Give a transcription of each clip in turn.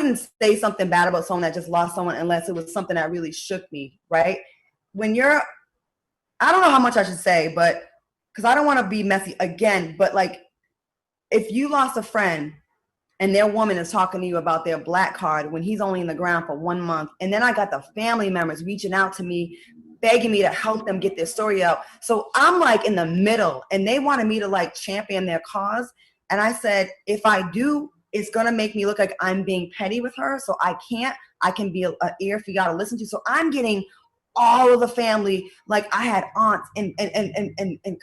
wouldn't say something bad about someone that just lost someone unless it was something that really shook me, right? I don't know how much I should say, but because I don't want to be messy again, but like if you lost a friend and their woman is talking to you about their black card when he's only in the ground for 1 month, and then I got the family members reaching out to me, begging me to help them get their story out. So I'm like in the middle, and they wanted me to like champion their cause. And I said, if I do, it's going to make me look like I'm being petty with her. So I can be an ear for y'all to listen to. So I'm getting all of the family. Like I had aunts and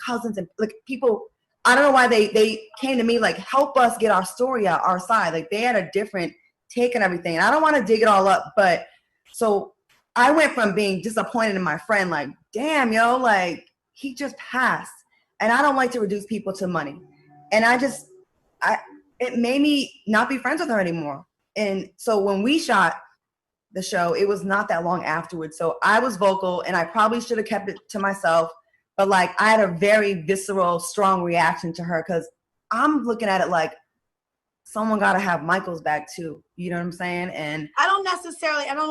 cousins and like people. I don't know why they came to me like, help us get our story out, our side. Like they had a different take on everything. And I don't want to dig it all up, but so I went from being disappointed in my friend, like, damn, yo, like he just passed. And I don't like to reduce people to money. And it made me not be friends with her anymore. And so when we shot the show, it was not that long afterwards. So I was vocal, and I probably should have kept it to myself. But like I had a very visceral, strong reaction to her because I'm looking at it like someone got to have Michael's back too. You know what I'm saying? And I don't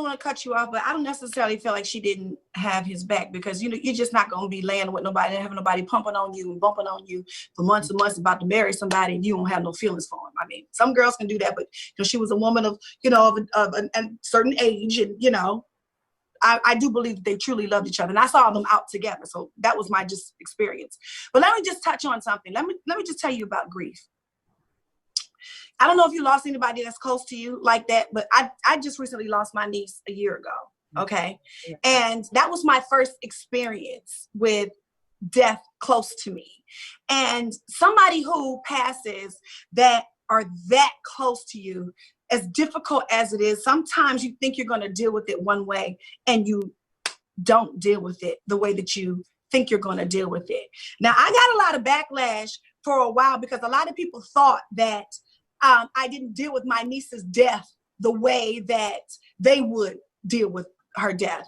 want to cut you off, but I don't necessarily feel like she didn't have his back because, you know, you're just not going to be laying with nobody and having nobody pumping on you and bumping on you for months and months about to marry somebody and you don't have no feelings for him. I mean, some girls can do that, but you know, she was a woman of, you know, of a certain age, and, you know, I do believe that they truly loved each other, and I saw them out together. So that was my just experience. But let me just touch on something. Let me just tell you about grief. I don't know if you lost anybody that's close to you like that, but I just recently lost my niece a year ago. Okay. Yeah. And that was my first experience with death close to me. And somebody who passes that are that close to you, as difficult as it is, sometimes you think you're going to deal with it one way and you don't deal with it the way that you think you're going to deal with it. Now, I got a lot of backlash for a while because a lot of people thought that I didn't deal with my niece's death the way that they would deal with her death.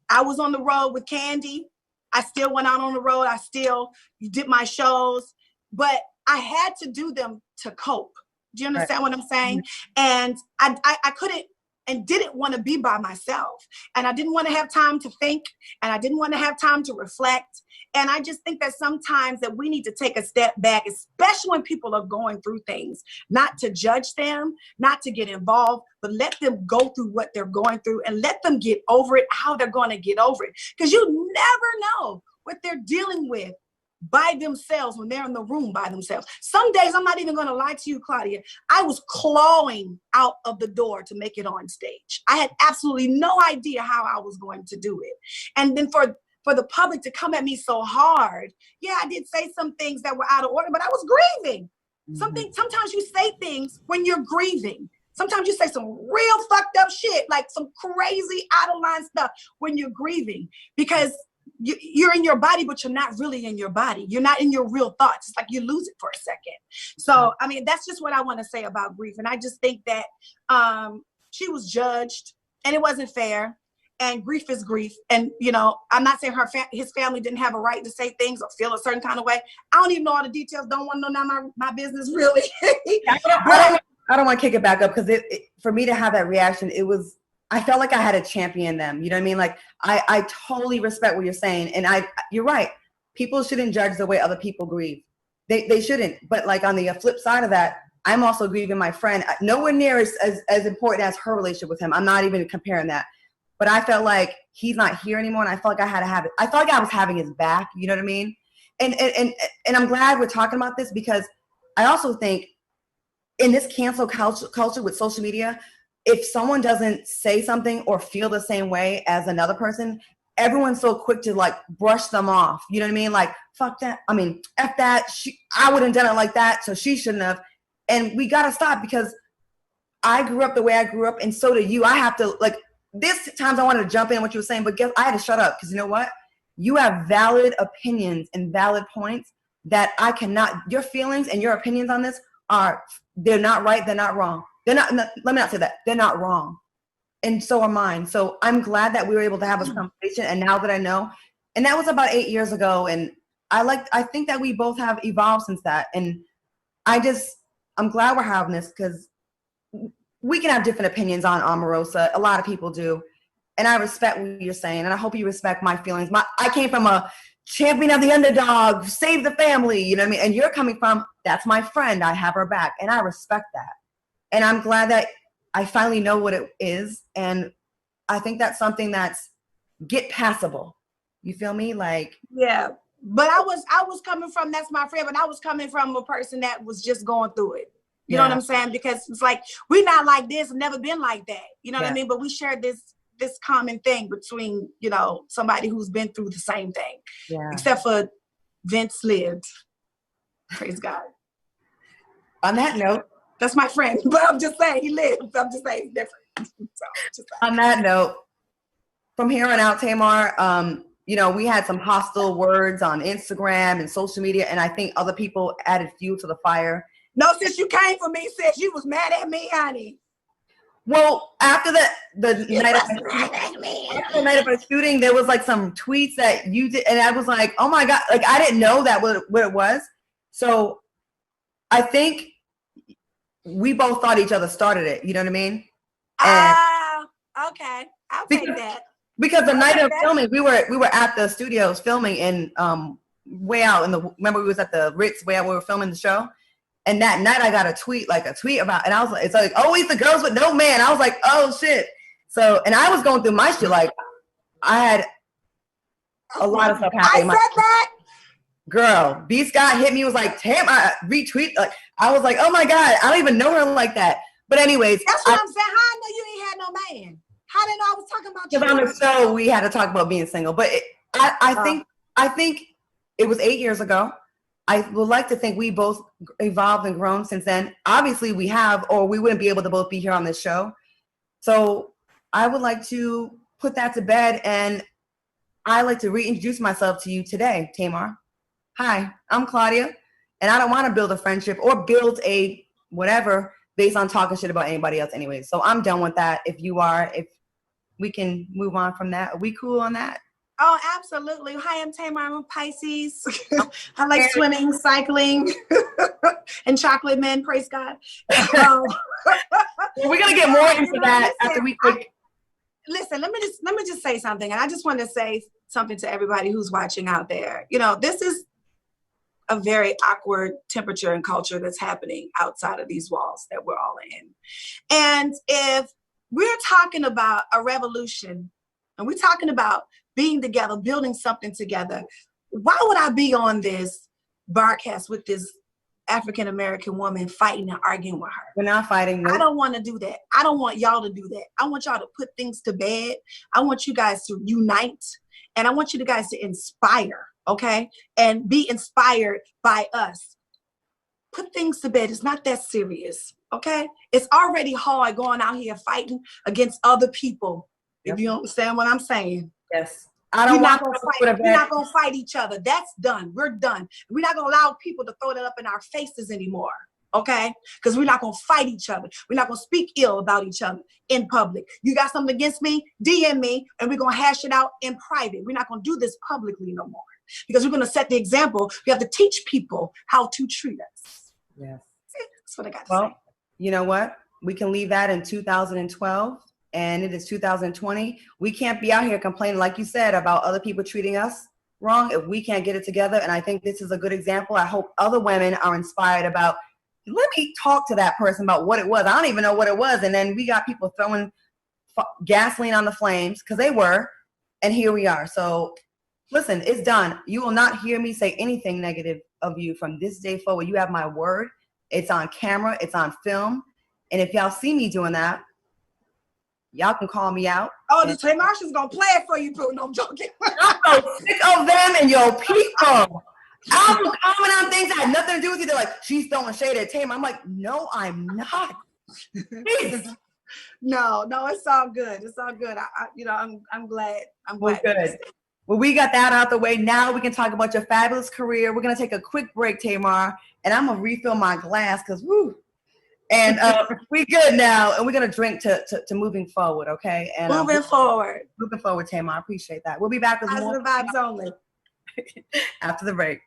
I was on the road with Candy. I still went out on the road. I still did my shows, but I had to do them to cope. Do you understand what I'm saying? And I couldn't and didn't want to be by myself. And I didn't want to have time to think, and I didn't want to have time to reflect. And I just think that sometimes that we need to take a step back, especially when people are going through things, not to judge them, not to get involved, but let them go through what they're going through and let them get over it, how they're going to get over it. Because you never know what they're dealing with by themselves when they're in the room by themselves. Some days, I'm not even going to lie to you, Claudia, I was clawing out of the door to make it on stage. I had absolutely no idea how I was going to do it. And then for the public to come at me so hard, yeah, I did say some things that were out of order, but I was grieving. Sometimes you say things when you're grieving. Sometimes you say some real fucked up shit, like some crazy out of line stuff when you're grieving, because you're in your body, but you're not really in your body. You're not in your real thoughts. It's like you lose it for a second. So, I mean, that's just what I want to say about grief. And I just think that she was judged and it wasn't fair. And grief is grief. And, you know, I'm not saying his family didn't have a right to say things or feel a certain kind of way. I don't even know all the details. Don't want to know none of my business, really. I don't want to kick it back up because for me to have that reaction, I felt like I had to champion them. You know what I mean? Like I totally respect what you're saying. And you're right. People shouldn't judge the way other people grieve. They shouldn't. But like on the flip side of that, I'm also grieving my friend. Nowhere near as important as her relationship with him. I'm not even comparing that. But I felt like he's not here anymore. And I felt like I had to have it. I felt like I was having his back. You know what I mean? And I'm glad we're talking about this because I also think in this cancel culture with social media, if someone doesn't say something or feel the same way as another person, everyone's so quick to like brush them off. You know what I mean? Like, fuck that. I mean, F that. I wouldn't have done it like that, so she shouldn't have. And we got to stop because I grew up the way I grew up, and so did you. I have to, like, this times I wanted to jump in what you were saying, but I had to shut up because you know what? You have valid opinions and valid points that I cannot, your feelings and your opinions on this they're not right, they're not wrong. Let me not say that. They're not wrong. And so are mine. So I'm glad that we were able to have this conversation. And now that I know, and that was about 8 years ago. And I think that we both have evolved since that. And I'm glad we're having this because we can have different opinions on Omarosa. A lot of people do. And I respect what you're saying. And I hope you respect my feelings. I came from a champion of the underdog, save the family, you know what I mean? And you're coming from, that's my friend, I have her back. And I respect that. And I'm glad that I finally know what it is. And I think that's something that's get passable. You feel me? Like, yeah. But I was coming from, that's my friend, but I was coming from a person that was just going through it. You know what I'm saying? Because it's like, we're not like this, never been like that. You know what I mean? But we share this common thing between, you know, somebody who's been through the same thing. Yeah. Except for Vince lived. Praise God. On that note. That's my friend, but I'm just saying he lived. I'm just saying he's different. So, on that note, from here on out, Tamar, you know, we had some hostile words on Instagram and social media, and I think other people added fuel to the fire. No, sis, you came for me, sis. You was mad at me, honey. Well, after the night of a shooting, there was like some tweets that you did, and I was like, oh my God, like I didn't know that what it was. So I think we both thought each other started it. You know what I mean? Okay. I'll take that. Because the night of filming, we were at the studios filming in way out in the. Remember, we was at the Ritz way out where we were filming the show. And that night I got a tweet about, and I was like, it's like, always the girls with no man. I was like, oh shit. So, and I was going through my shit. Like I had a lot of stuff happening. I said that. Girl, B Scott hit me, was like, damn, I retweet. Like, I was like, oh my God, I don't even know her like that. But anyways. That's what I'm saying. How I know you ain't had no man? How did I was talking about you? Because on the show, we had to talk about being single. But I think it was 8 years ago. I would like to think we both evolved and grown since then. Obviously we have, or we wouldn't be able to both be here on this show. So I would like to put that to bed, and I like to reintroduce myself to you today, Tamar. Hi, I'm Claudia, and I don't want to build a friendship or build a whatever based on talking shit about anybody else anyway. So I'm done with that. If we can move on from that. Are we cool on that? Oh, absolutely. Hi, I'm Tamar. I'm a Pisces. I like swimming, cycling, and chocolate men. Praise God. Well, we're gonna get more into that after we take. Listen, let me just say something, and I just want to say something to everybody who's watching out there. You know, this is a very awkward temperature and culture that's happening outside of these walls that we're all in. And if we're talking about a revolution, and we're talking about being together, building something together, why would I be on this broadcast with this African-American woman fighting and arguing with her? We're not fighting. No. I don't want to do that. I don't want y'all to do that. I want y'all to put things to bed. I want you guys to unite, and I want you guys to inspire, okay? And be inspired by us. Put things to bed. It's not that serious, okay? It's already hard going out here fighting against other people, if you understand what I'm saying. Yes. We're not gonna fight each other. That's done. We're done. We're not gonna allow people to throw that up in our faces anymore. Okay? Because we're not gonna fight each other. We're not gonna speak ill about each other in public. You got something against me, DM me, and we're gonna hash it out in private. We're not gonna do this publicly no more. Because we're gonna set the example. We have to teach people how to treat us. Yes. That's what I got to say. Well, you know what? We can leave that in 2012. And it is 2020. We can't be out here complaining, like you said, about other people treating us wrong if we can't get it together. And I think this is a good example. I hope other women are inspired about, let me talk to that person about what it was. I don't even know what it was. And then we got people throwing gasoline on the flames, because they were. And here we are. So listen, it's done. You will not hear me say anything negative of you from this day forward. You have my word. It's on camera. It's on film. And if y'all see me doing that, y'all can call me out. Oh, the Tamar's gonna play it for you, boo. No, I'm joking. I'm so sick of them and your people. I will comment on things that had nothing to do with you. They're like, she's throwing shade at Tamar. I'm like, no, I'm not. No, it's all good. It's all good. I'm glad. Well, good. Well, we got that out the way. Now we can talk about your fabulous career. We're gonna take a quick break, Tamar, and I'm gonna refill my glass because woo. And we good now, and we're gonna drink to moving forward, okay? And moving forward, Tamar. I appreciate that. We'll be back with positive more vibes only after the break.